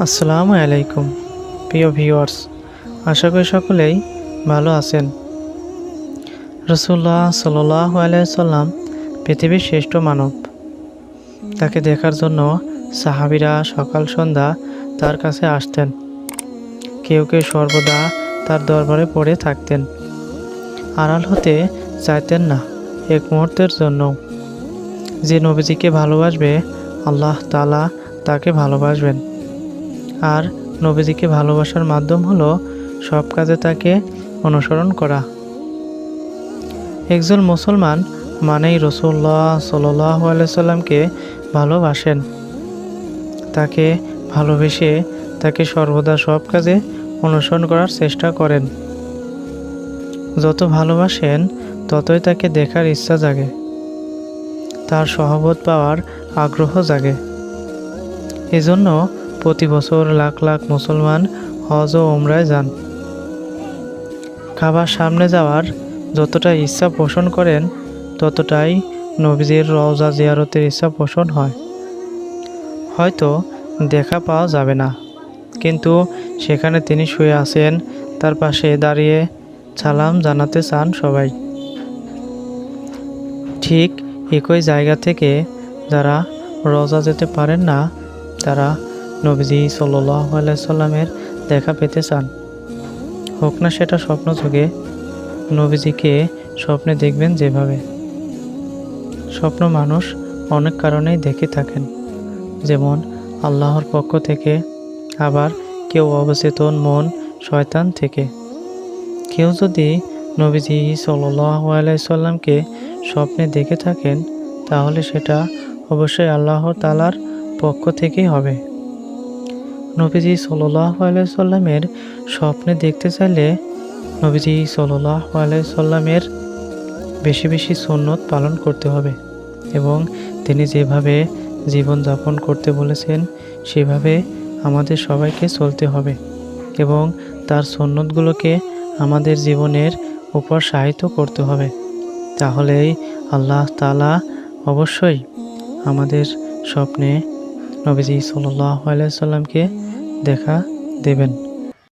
আসসালামু আলাইকুম প্রিয় ভিউয়ার্স, আশা করি সকলেই ভালো আছেন। রাসূলুল্লাহ সাল্লাল্লাহু আলাইহি সাল্লাম পৃথিবীর শ্রেষ্ঠ মানব। তাকে দেখার জন্য সাহাবীরা সকাল সন্ধ্যা তার কাছে আসতেন। কেউ কেউ সর্বদা তার দরবারে পড়ে থাকতেন, আড়াল হতে চাইতেন না এক মুহূর্তের জন্য। যে নবীজিকে ভালোবাসবে, আল্লাহ তাআলা তাকে ভালোবাসবেন। আর নবীজিকে ভালোবাসার মাধ্যম হলো সব কাজে তাকে অনুসরণ করা। একজন মুসলমান মানেই রাসূলুল্লাহ সাল্লাল্লাহু আলাইহি সাল্লামকে ভালোবাসেন। তাকে ভালোবেসে তাকে সর্বদা সব কাজে অনুসরণ করার চেষ্টা করেন। যত ভালোবাসেন ততই তাকে দেখার ইচ্ছা জাগে, তার সহবত পাওয়ার আগ্রহ জাগে। এজন্য প্রতি বছর লাখ লাখ মুসলমান হজ ও উমরায় যান। কাবার সামনে যাওয়ার যতটা ইচ্ছা পোষণ করেন, ততটাই নবীজির রওজা জিয়ারতের ইচ্ছা পোষণ হয়। হয়তো দেখা পাওয়া যাবে না, কিন্তু সেখানে তিনি শুয়ে আছেন, তার পাশে দাঁড়িয়ে সালাম জানাতে চান সবাই। ঠিক একই জায়গা থেকে যারা রওজা যেতে পারেন না, তারা নবীজি সাল্লাল্লাহু আলাইহি সাল্লামের দেখা পেতে চান। হোক না সেটা স্বপ্ন যুগে, নবীজিকে স্বপ্নে দেখবেন। যেভাবে স্বপ্ন মানুষ অনেক কারণেই দেখে থাকেন, যেমন আল্লাহর পক্ষ থেকে, আবার কেউ অবচেতন মন শয়তান থেকে। কেউ যদি নবীজি সাল্লাল্লাহু আলাইহি সাল্লামকে স্বপ্নে দেখে থাকেন, তাহলে সেটা অবশ্যই আল্লাহ তাআলার পক্ষ থেকেই হবে। নবীজি সাল্লাল্লাহু আলাইহি সাল্লামের স্বপ্নে দেখতে চাইলে নবীজি সাল্লাল্লাহু আলাইহি সাল্লামের বেশি বেশি সুন্নত পালন করতে হবে এবং তিনি যেভাবে জীবনযাপন করতে বলেছেন সেভাবে আমাদের সবাইকে চলতে হবে এবং তার সুন্নতগুলোকে আমাদের জীবনের উপর সাহিত্য করতে হবে। তাহলেই আল্লাহ তাআলা অবশ্যই আমাদের স্বপ্নে নবীজি সাল্লাল্লাহু আলাইহি সাল্লামকে দেখা দেবেন।